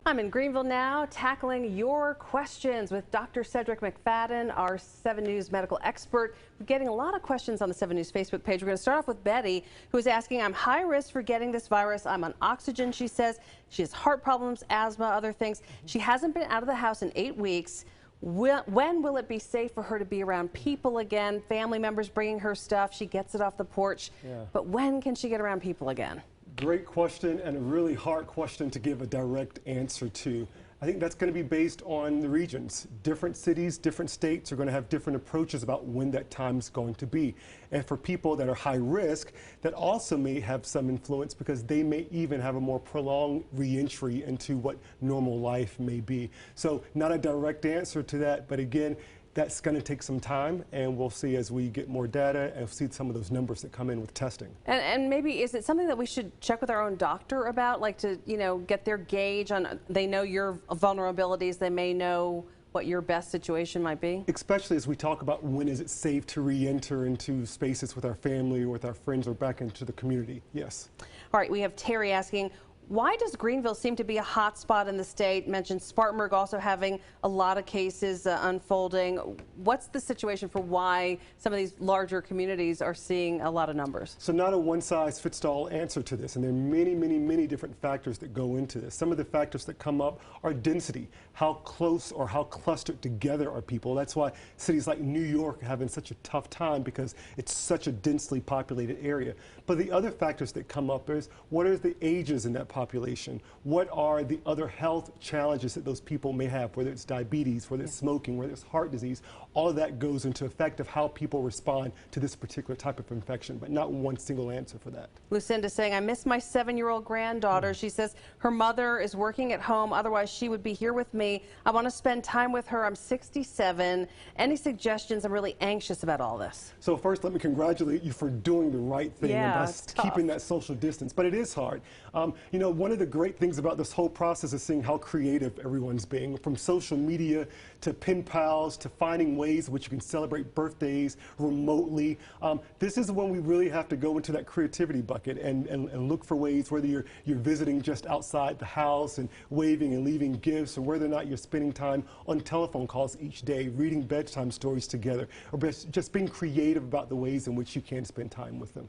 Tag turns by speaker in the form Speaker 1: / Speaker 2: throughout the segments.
Speaker 1: I'm in Greenville now, tackling your questions with Dr. Cedrek McFadden, our 7 News medical expert. We're getting a lot of questions on the 7 News Facebook page. We're going to start off with Betty, who is asking, I'm high risk for getting this virus. I'm on oxygen, she says. She has heart problems, asthma, other things. She hasn't been out of the house in 8 weeks. When will it be safe for her to be around people again? Family members bringing her stuff. She gets it off the porch. But when can she get around people again?
Speaker 2: Great question, and a really hard question to give a direct answer to. I think that's going to be based on the regions. Different cities, different states are going to have different approaches about when that time is going to be. And for people that are high risk, that also may have some influence because they may even have a more prolonged reentry into what normal life may be. So not a direct answer to that, but again, that's going to take some time, and we'll see as we get more data and see some of those numbers that come in with testing.
Speaker 1: And maybe is it something that we should check with our own doctor about, like to, get their gauge on, they know your vulnerabilities, they may know what your best situation might be?
Speaker 2: Especially as we talk about when is it safe to re-enter into spaces with our family or with our friends or back into the community. Yes.
Speaker 1: All right, we have Terry asking, why does Greenville seem to be a hot spot in the state? Mentioned Spartanburg also having a lot of cases unfolding. What's the situation for why some of these larger communities are seeing a lot of numbers?
Speaker 2: So not a one-size-fits-all answer to this, and there are many, many, many different factors that go into this. Some of the factors that come up are density. How close or how clustered together are people? That's why cities like New York are having such a tough time because it's such a densely populated area. But the other factors that come up is what are the ages in that population? What are the other health challenges that those people may have, whether it's diabetes, whether it's smoking, whether it's heart disease? All of that goes into effect of how people respond to this particular type of infection, but not one single answer for that.
Speaker 1: Lucinda saying, I miss my 7-year-old granddaughter. She says her mother is working at home, otherwise she would be here with me. I want to spend time with her. I'm 67. Any suggestions? I'm really anxious about all this.
Speaker 2: So first, let me congratulate you for doing the right thing and by keeping that social distance, but it is hard. One of the great things about this whole process is seeing how creative everyone's being, from social media to pen pals to finding ways in which you can celebrate birthdays remotely. This is when we really have to go into that creativity bucket and look for ways, whether you're visiting just outside the house and waving and leaving gifts, or whether or not you're spending time on telephone calls each day, reading bedtime stories together, or just being creative about the ways in which you can spend time with them.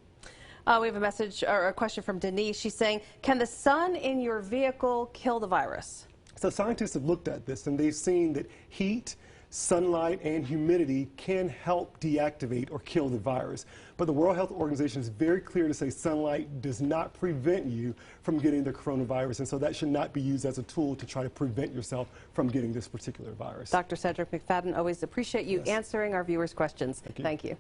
Speaker 1: We have a message or a question from Denise. She's saying, can the sun in your vehicle kill the virus?
Speaker 2: So scientists have looked at this, and they've seen that heat, sunlight, and humidity can help deactivate or kill the virus. But the World Health Organization is very clear to say sunlight does not prevent you from getting the coronavirus, and so that should not be used as a tool to try to prevent yourself from getting this particular virus.
Speaker 1: Dr. Cedrek McFadden, always appreciate you answering our viewers' questions.
Speaker 2: Thank you.
Speaker 1: Thank you.